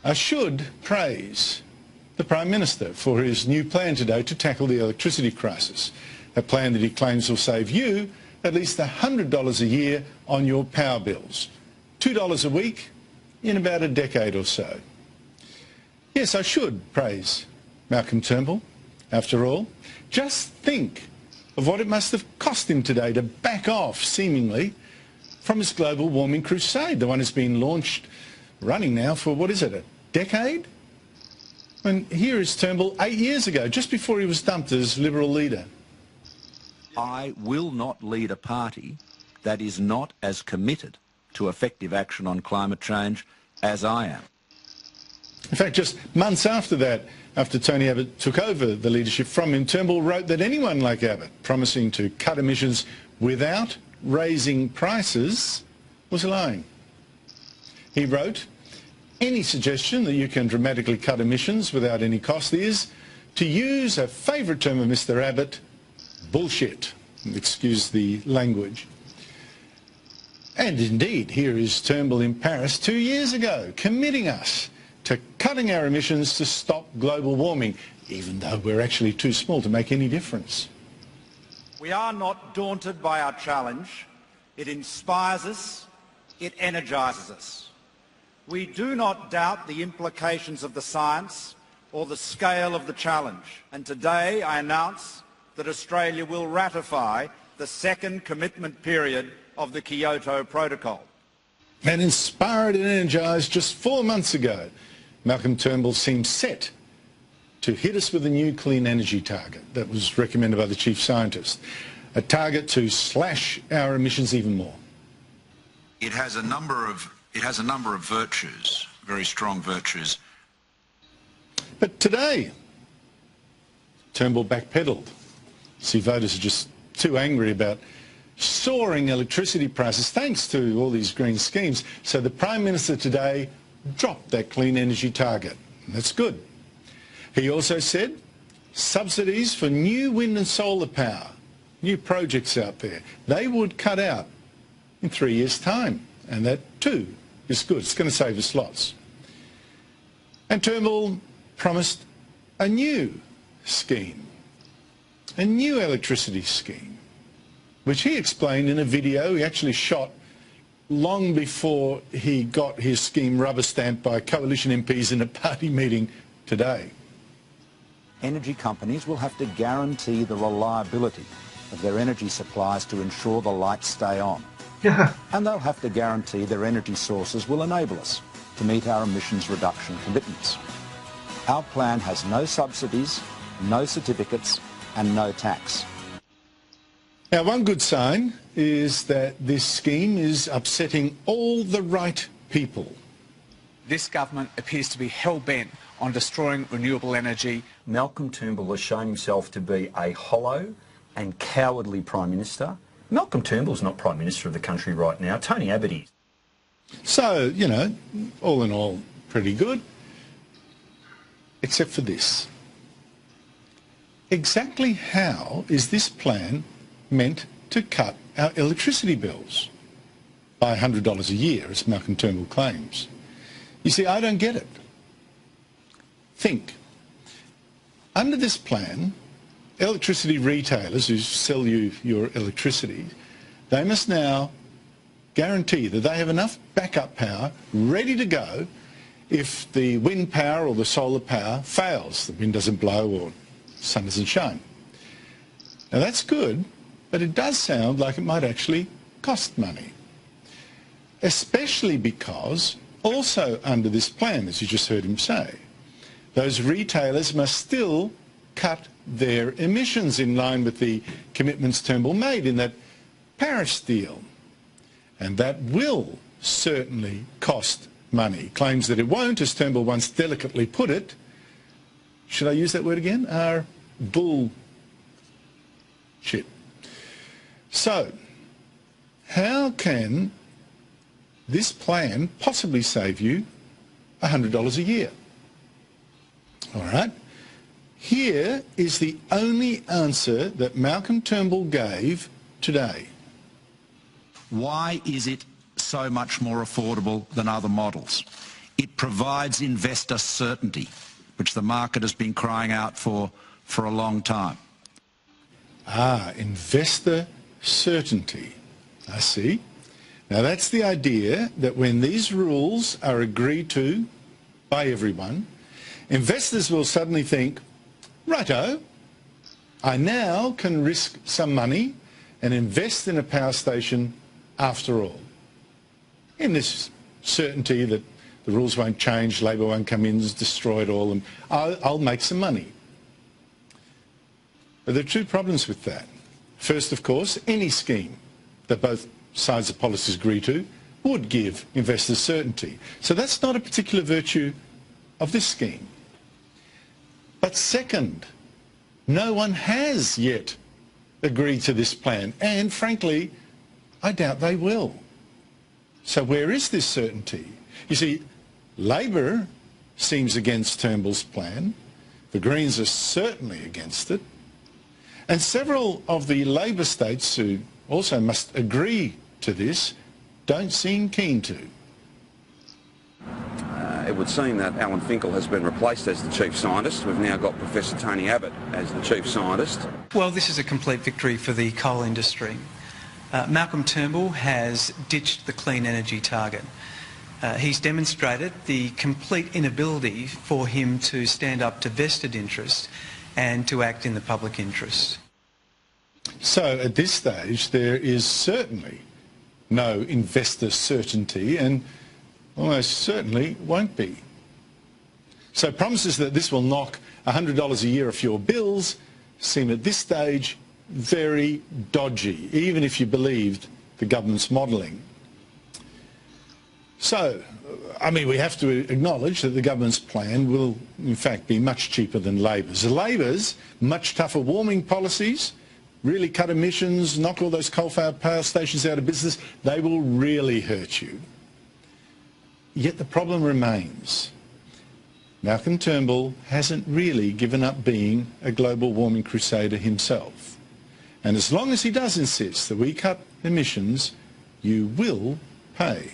I should praise the Prime Minister for his new plan today to tackle the electricity crisis, a plan that he claims will save you at least $100 a year on your power bills, $2 a week in about a decade or so. Yes, I should praise Malcolm Turnbull. After all, just think of what it must have cost him today to back off, seemingly, from his global warming crusade, the one that's been launched, running now for, what is it, a decade? And here is Turnbull 8 years ago, just before he was dumped as Liberal leader. I will not lead a party that is not as committed to effective action on climate change as I am. In fact, just months after that, after Tony Abbott took over the leadership from him, Turnbull wrote that anyone like Abbott promising to cut emissions without raising prices was lying. He wrote, any suggestion that you can dramatically cut emissions without any cost is, to use a favourite term of Mr Abbott, bullshit. Excuse the language. And indeed, here is Turnbull in Paris 2 years ago, committing us to cutting our emissions to stop global warming, even though we're actually too small to make any difference. We are not daunted by our challenge. It inspires us. It energises us. We do not doubt the implications of the science or the scale of the challenge. And today I announce that Australia will ratify the second commitment period of the Kyoto Protocol. And inspired and energised just 4 months ago, Malcolm Turnbull seemed set to hit us with a new clean energy target that was recommended by the chief scientist, a target to slash our emissions even more. It has a number of virtues, very strong virtues. But today, Turnbull backpedalled. See, voters are just too angry about soaring electricity prices thanks to all these green schemes. So the Prime Minister today dropped that clean energy target. And that's good. He also said subsidies for new wind and solar power, new projects out there, they would cut out in 3 years' time. And that too is good. It's going to save us lots. And Turnbull promised a new scheme, a new electricity scheme, which he explained in a video he actually shot long before he got his scheme rubber stamped by coalition MPs in a party meeting today. Energy companies will have to guarantee the reliability of their energy supplies to ensure the lights stay on. And they'll have to guarantee their energy sources will enable us to meet our emissions reduction commitments. Our plan has no subsidies, no certificates and no tax. Now, one good sign is that this scheme is upsetting all the right people. This government appears to be hell-bent on destroying renewable energy. Malcolm Turnbull has shown himself to be a hollow and cowardly Prime Minister. Malcolm Turnbull's not Prime Minister of the country right now. Tony Abbott is. So, you know, all in all, pretty good. Except for this. Exactly how is this plan meant to cut our electricity bills by $100 a year, as Malcolm Turnbull claims? You see, I don't get it. Think. Under this plan, electricity retailers who sell you your electricity, they must now guarantee that they have enough backup power ready to go if the wind power or the solar power fails. The wind doesn't blow or the sun doesn't shine. Now that's good, but it does sound like it might actually cost money. Especially because also under this plan, as you just heard him say, those retailers must still cut their emissions in line with the commitments Turnbull made in that Paris deal. And that will certainly cost money. Claims that it won't, as Turnbull once delicately put it. Should I use that word again? Are bullshit. So, how can this plan possibly save you $100 a year? All right. Here is the only answer that Malcolm Turnbull gave today. Why is it so much more affordable than other models? It provides investor certainty, which the market has been crying out for a long time. Investor certainty. I see. Now that's the idea that when these rules are agreed to by everyone, investors will suddenly think, righto, I now can risk some money and invest in a power station after all. In this certainty that the rules won't change, Labor won't come in, destroy it all, and I'll make some money. But there are two problems with that. First, of course, any scheme that both sides of policies agree to would give investors certainty. So that's not a particular virtue of this scheme. But second, no one has yet agreed to this plan, and frankly, I doubt they will. So where is this certainty? You see, Labor seems against Turnbull's plan. The Greens are certainly against it. And several of the Labor states who also must agree to this don't seem keen to. It would seem that Alan Finkel has been replaced as the chief scientist. We've now got Professor Tony Abbott as the chief scientist. Well, this is a complete victory for the coal industry. Malcolm Turnbull has ditched the clean energy target. He's demonstrated the complete inability for him to stand up to vested interest and to act in the public interest. So at this stage there is certainly no investor certainty, and almost certainly won't be. So promises that this will knock $100 a year off your bills seem at this stage very dodgy, even if you believed the government's modelling. So, I mean, we have to acknowledge that the government's plan will in fact be much cheaper than Labor's. Labor's much tougher warming policies, really cut emissions, knock all those coal-fired power stations out of business, they will really hurt you. Yet the problem remains. Malcolm Turnbull hasn't really given up being a global warming crusader himself. And as long as he does insist that we cut emissions, you will pay.